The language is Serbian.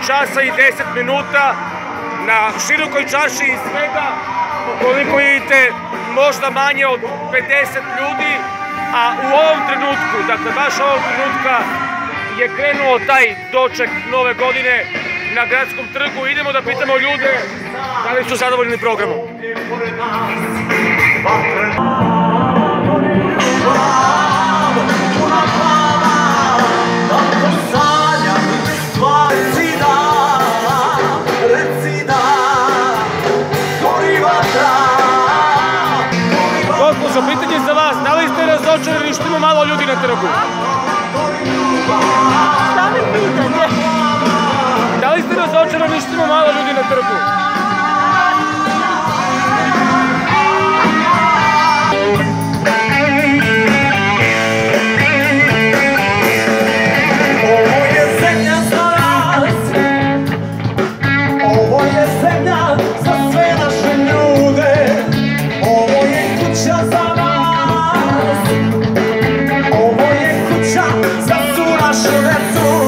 časa i 10 minuta na širokoj čaši i svega, koliko vidite, možda manje od 50 ljudi, a u ovom trenutku, dakle baš ovog trenutka je krenuo taj doček nove godine na Gradskom trgu. Idemo da pitamo ljude da li su zadovoljni programom. Gospođo, pitanje za vas, da li ste razočarani što ima malo ljudi na trgu? Šta mi pitanje? Da li ste razočarani što ima malo ljudi na trgu? Ovo je zemlja za nas, ovo je zemlja za sve naše ljude, ovo je kuća za nas, ovo je kuća za svu našu decu.